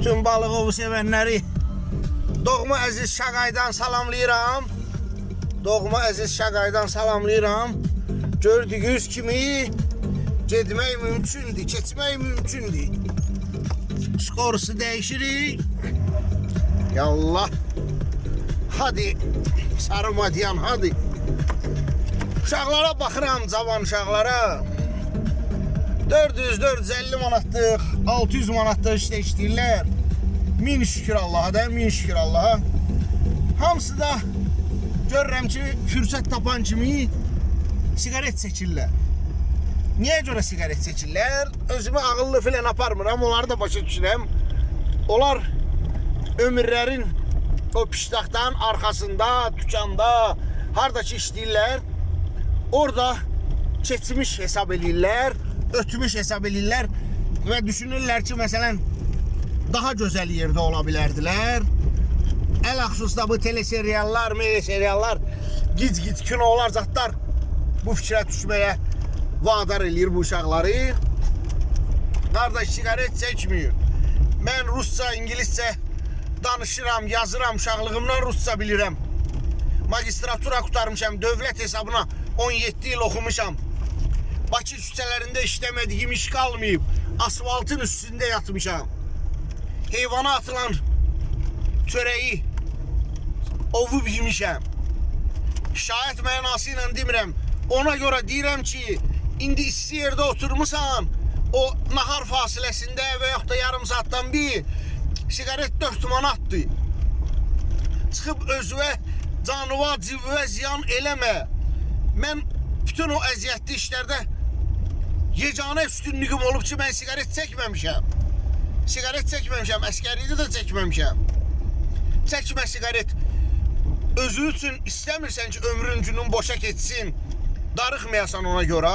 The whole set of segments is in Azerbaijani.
Bütün balıq ovu sevənləri doğma əziz Şaqaydan salamlayıram. Doğma əziz Şaqaydan salamlayıram. Gördüyünüz kimi getmək mümkündür, keçmək mümkündür. Skorusu dəyişirik. Yallah. Hadi sarı madyan, hadi. Uşaqlara baxıram, cavan uşaqlara. 400-450 manatlıq, 600 manatlıq işləyirlər. Min şükür Allaha da, min şükür Allaha. Hamısı da görürəm ki, fürsət tapan kimi sigaret çəkirlər. Niyə görə sigaret çəkirlər? Özümü ağıllı filan aparmıram, onları da başa düşürəm. Onlar ömürlərin o piştaxtanın arxasında, dükkanda, harada ki işləyirlər, orada keçmiş hesab edirlər, ötmüş hesab edirlər və düşünürlər ki, məsələn, daha gözəl yerdə ola bilərdilər. Ələxsusda bu teleseriallar, seriallar, gic-gic kinolar, zatlar bu fikrə düşməyə vadar eləyir bu uşaqları. Qardaş, sigaret çəkməyir. Mən rusca, ingiliscə danışıram, yazıram, uşaqlığımdan rusca bilirəm. Magistratura qutarmışam, dövlət hesabına 17 il oxumuşam. Bakı küçələrində işləmədiyim iş qalmayıb. Asfaltın üstündə yatmışam. Heyvana atılan çörəyi ovub yemişəm. Şayət mənası ilə demirəm. Ona görə deyirəm ki, indi isti yerdə oturmuşsan, o nahar fasiləsində və yaxud da yarım saatdan bir sigaret 4 manatdır. Çıxıb özünə, canıva, cibvə ziyan eləmə. Mən bütün o əziyyətli işlərdə yeganə üstünlüğüm olub ki, mən sigaret çəkməmişəm. Sigaret çəkməmişəm, əskərlikdə də çəkməmişəm. Çəkmə sigaret. Özü üçün istəmirsən ki, ömrün günün boşa keçsin, darıxmayasan ona görə.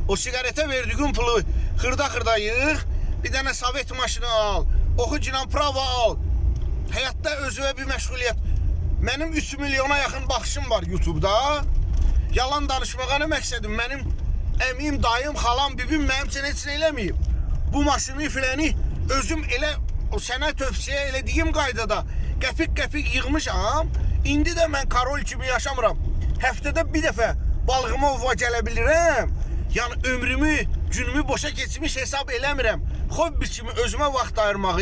O sigaretə verdiğin pulu xırda-xırda yığ, bir dənə sovet maşını al, oxuculan prava al. Həyatda özüvə bir məşğuliyyət. Mənim 3 milyona yaxın baxışım var YouTube'da. Yalan danışmağa nə məqsədim? Mənim əmim, dayım, xalam, bibim mənim üçün heç nə eləməyib. Bu maşını filəni özüm elə o sənə tövsiyə elədiyim qaydada qəpik-qəpik yığmışam. İndi də mən Karol kimi yaşamıram. Həftədə bir dəfə balığıma ova gələ bilirəm. Yəni ömrümü, günümü boşa keçmiş hesab eləmirəm. Hobbi kimi özümə vaxt ayırmağı